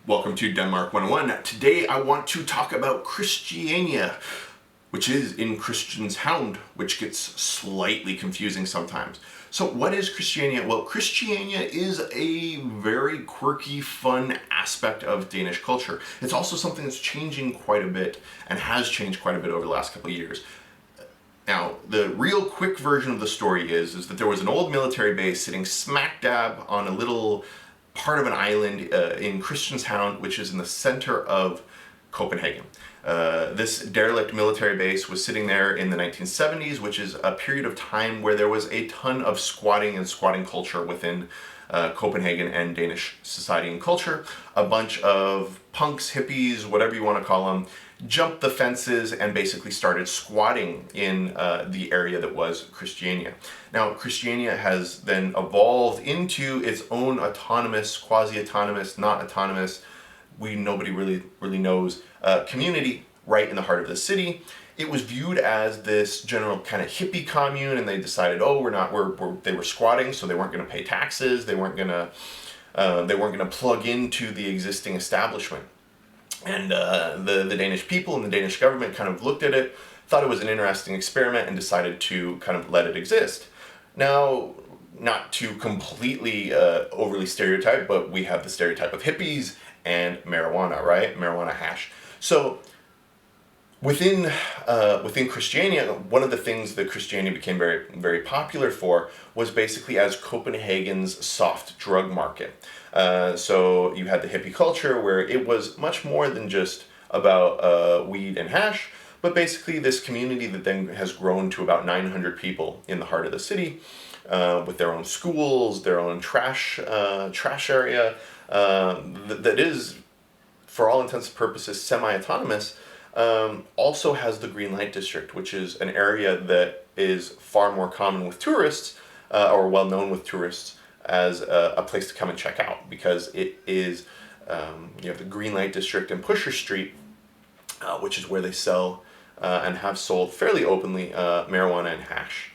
Welcome to Denmark 101. Today I want to talk about Christiania, which is in Christianshavn, which gets slightly confusing sometimes. So what is Christiania? Well, Christiania is a very quirky, fun aspect of Danish culture. It's also something that's changing quite a bit and has changed quite a bit over the last couple of years. Now, the real quick version of the story is that there was an old military base sitting smack dab on a little part of an island in Christianshavn, which is in the center of Copenhagen. This derelict military base was sitting there in the 1970s, which is a period of time where there was a ton of squatting and squatting culture within Copenhagen and Danish society and culture. A bunch of punks, hippies, whatever you want to call them, jumped the fences and basically started squatting in the area that was Christiania. Now, Christiania has then evolved into its own autonomous, quasi-autonomous, not autonomous, nobody really knows, community right in the heart of the city. It was viewed as this general kind of hippie commune, and they decided, they were squatting, so they weren't going to pay taxes, they weren't going to plug into the existing establishment. And the Danish people and the Danish government kind of looked at it, thought it was an interesting experiment, and decided to kind of let it exist. Now, not to completely overly stereotype, but we have the stereotype of hippies and marijuana, right? Marijuana hash. So within Christiania, one of the things that Christiania became very, very popular for was basically as Copenhagen's soft drug market. So you had the hippie culture where it was much more than just about weed and hash, but basically this community that then has grown to about 900 people in the heart of the city, with their own schools, their own trash area, that is, for all intents and purposes, semi-autonomous. Also has the Green Light District, which is an area that is far more common with tourists, or well known with tourists, as a place to come and check out, because it is, you have the Green Light District and Pusher Street, which is where they sell and have sold fairly openly marijuana and hash.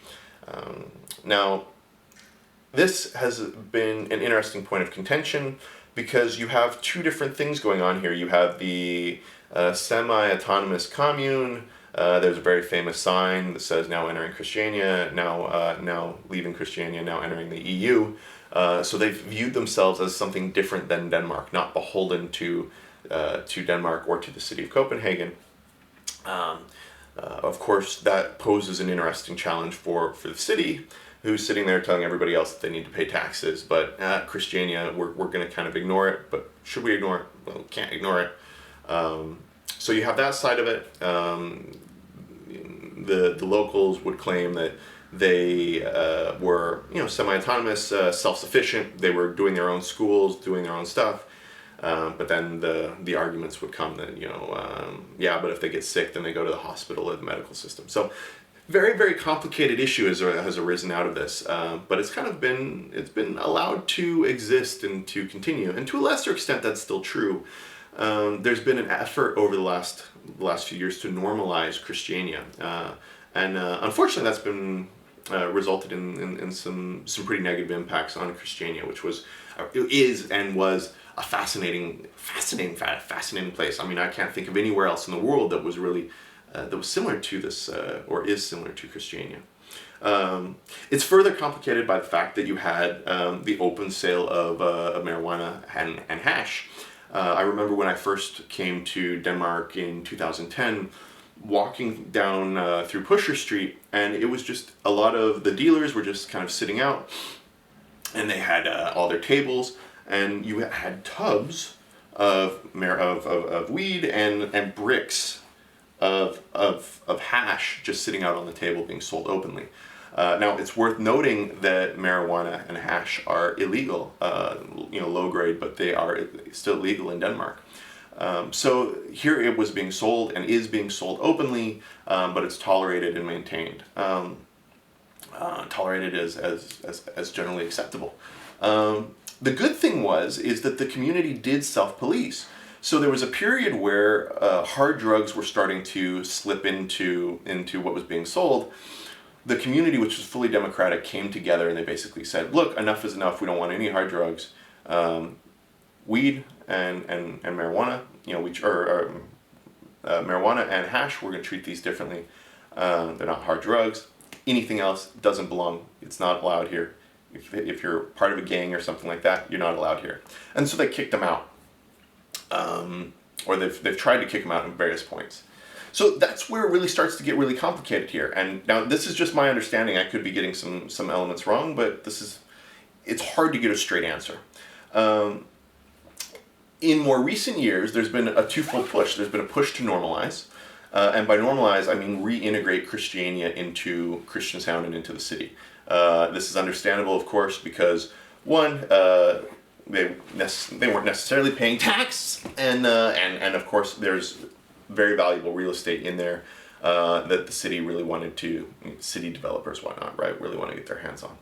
Now, this has been an interesting point of contention because you have two different things going on here. You have the semi-autonomous commune. There's a very famous sign that says "Now entering Christiania," now leaving Christiania, now entering the EU. So they've viewed themselves as something different than Denmark, not beholden to Denmark or to the city of Copenhagen. Of course, that poses an interesting challenge for the city, who's sitting there telling everybody else that they need to pay taxes. But Christiania, we're going to kind of ignore it. But should we ignore it? Well, we can't ignore it. So you have that side of it. The locals would claim that they were, semi-autonomous, self-sufficient. They were doing their own schools, doing their own stuff. But then the arguments would come that, but if they get sick, then they go to the hospital or the medical system. So very, very complicated issue has arisen out of this. But it's been allowed to exist and to continue. And to a lesser extent, that's still true. There's been an effort over the last few years to normalize Christiania. And unfortunately, that's been resulted in some pretty negative impacts on Christiania, which was a fascinating place. I mean, I can't think of anywhere else in the world that was really that was similar to this or is similar to Christiania. It's further complicated by the fact that you had the open sale of marijuana and hash. I remember when I first came to Denmark in 2010, walking down through Pusher Street, and it was just a lot of the dealers were just kind of sitting out, and they had all their tables, and you had tubs of weed and bricks of hash just sitting out on the table being sold openly. Now, it's worth noting that marijuana and hash are illegal, low grade, but they are still legal in Denmark. So here it was being sold and is being sold openly, but it's tolerated and maintained. Tolerated as generally acceptable. The good thing is that the community did self-police. So there was a period where hard drugs were starting to slip into what was being sold. The community, which was fully democratic, came together and they basically said, look, enough is enough. We don't want any hard drugs. Weed and marijuana, marijuana and hash, we're going to treat these differently. They're not hard drugs. Anything else doesn't belong. It's not allowed here. If you're part of a gang or something like that, you're not allowed here. And so they kicked them out. Or they've tried to kick them out at various points. So that's where it really starts to get really complicated here. And now this is just my understanding. I could be getting some elements wrong, but it's hard to get a straight answer. In more recent years, there's been a twofold push. There's been a push to normalize. And by normalize, I mean reintegrate Christiania into Christianstown and into the city. This is understandable, of course, because one, they weren't necessarily paying tax, and of course there's very valuable real estate in there that the city really wanted to, city developers, whatnot, right, really want to get their hands on.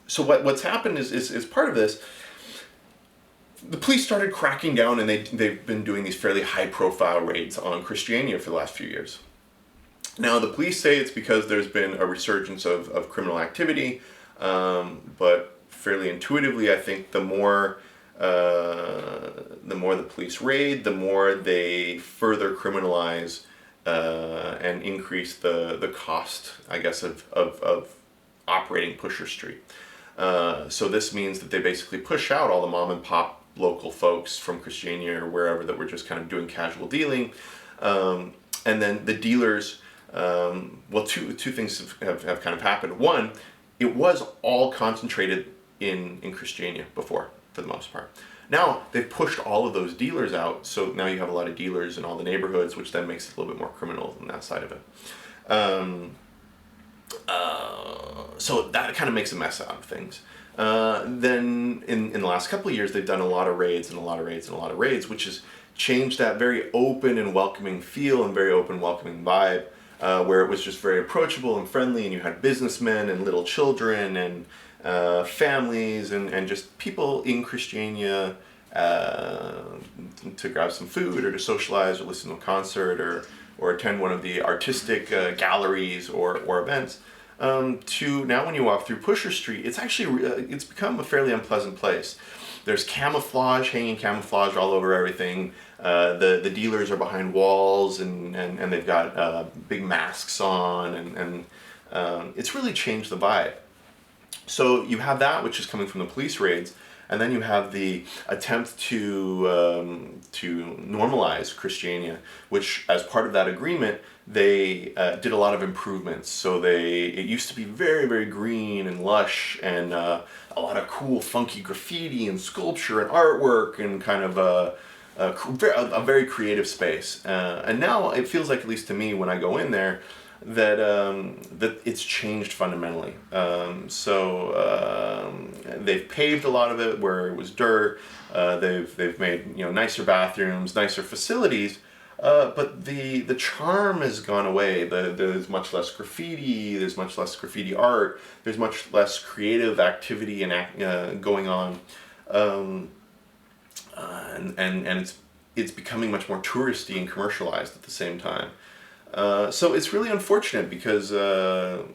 So what's happened is part of this. The police started cracking down, and they've been doing these fairly high-profile raids on Christiania for the last few years. Now, the police say it's because there's been a resurgence of criminal activity, but fairly intuitively, I think the more the police raid, the more they further criminalize and increase the cost, I guess, of operating Pusher Street. So this means that they basically push out all the mom and pop local folks from Christiania or wherever that were just kind of doing casual dealing. And then the dealers, two things have kind of happened. One, it was all concentrated in Christiania before, for the most part. Now they've pushed all of those dealers out, so now you have a lot of dealers in all the neighborhoods, which then makes it a little bit more criminal on that side of it. So that kind of makes a mess out of things. Then in the last couple of years, they've done a lot of raids, which has changed that very open and welcoming feel and very open, welcoming vibe, where it was just very approachable and friendly, and you had businessmen and little children and families and just people in Christiania to grab some food or to socialize or listen to a concert or attend one of the artistic galleries or events. To now when you walk through Pusher Street, it's actually it's become a fairly unpleasant place. There's hanging camouflage all over everything. The dealers are behind walls and they've got big masks on and it's really changed the vibe. So you have that, which is coming from the police raids, and then you have the attempt to normalize Christiania, which as part of that agreement, they did a lot of improvements. So it used to be very, very green and lush and a lot of cool, funky graffiti and sculpture and artwork and kind of a very creative space. And now it feels like, at least to me when I go in there, that it's changed fundamentally. They've paved a lot of it where it was dirt. They've made nicer bathrooms, nicer facilities, but the charm has gone away. There's much less graffiti. There's much less graffiti art. There's much less creative activity and going on, and it's becoming much more touristy and commercialized at the same time. So it's really unfortunate because that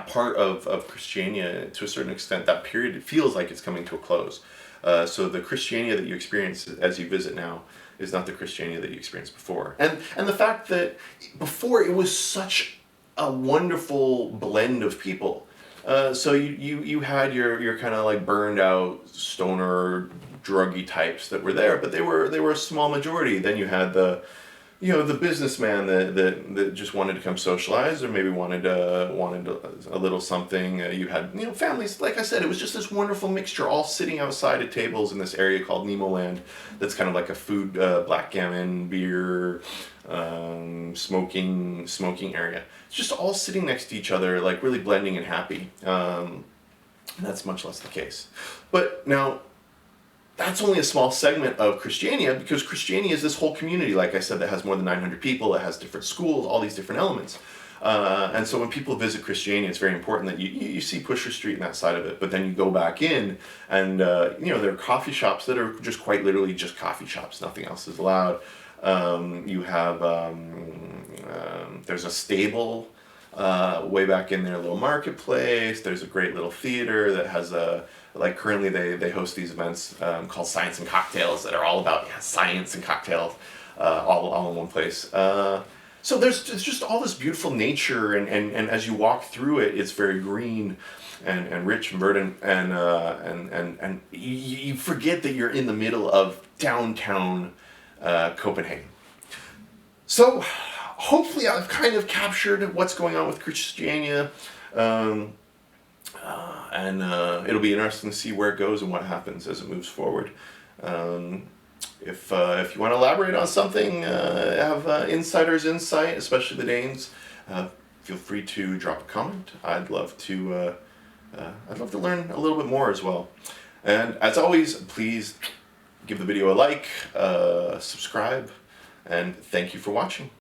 part of Christiania, to a certain extent, that period, it feels like it's coming to a close. So the Christiania that you experience as you visit now is not the Christiania that you experienced before. And the fact that before it was such a wonderful blend of people. So you had your kind of like burned out stoner druggy types that were there, but they were a small majority. Then you had the businessman that just wanted to come socialize, or maybe wanted a little something. You had families. Like I said, it was just this wonderful mixture, all sitting outside at tables in this area called Nemo Land. That's kind of like a food, backgammon, beer, smoking area. It's just all sitting next to each other, like really blending and happy. And that's much less the case. But now, that's only a small segment of Christiania, because Christiania is this whole community, like I said, that has more than 900 people, that has different schools, all these different elements. And so when people visit Christiania, it's very important that you see Pusher Street and that side of it, but then you go back in and, there are coffee shops that are just quite literally just coffee shops, nothing else is allowed. You have, there's a stable way back in there, a little marketplace. There's a great little theater that has a Like currently they host these events called Science and Cocktails that are all about science and cocktails, all in one place. So there's just all this beautiful nature, and as you walk through it, it's very green and rich and verdant, and you forget that you're in the middle of downtown Copenhagen. So hopefully I've kind of captured what's going on with Christiania, and it'll be interesting to see where it goes and what happens as it moves forward. If you want to elaborate on something, have insider's insight, especially the Danes, feel free to drop a comment. I'd love to learn a little bit more as well. And as always, please give the video a like, subscribe, and thank you for watching.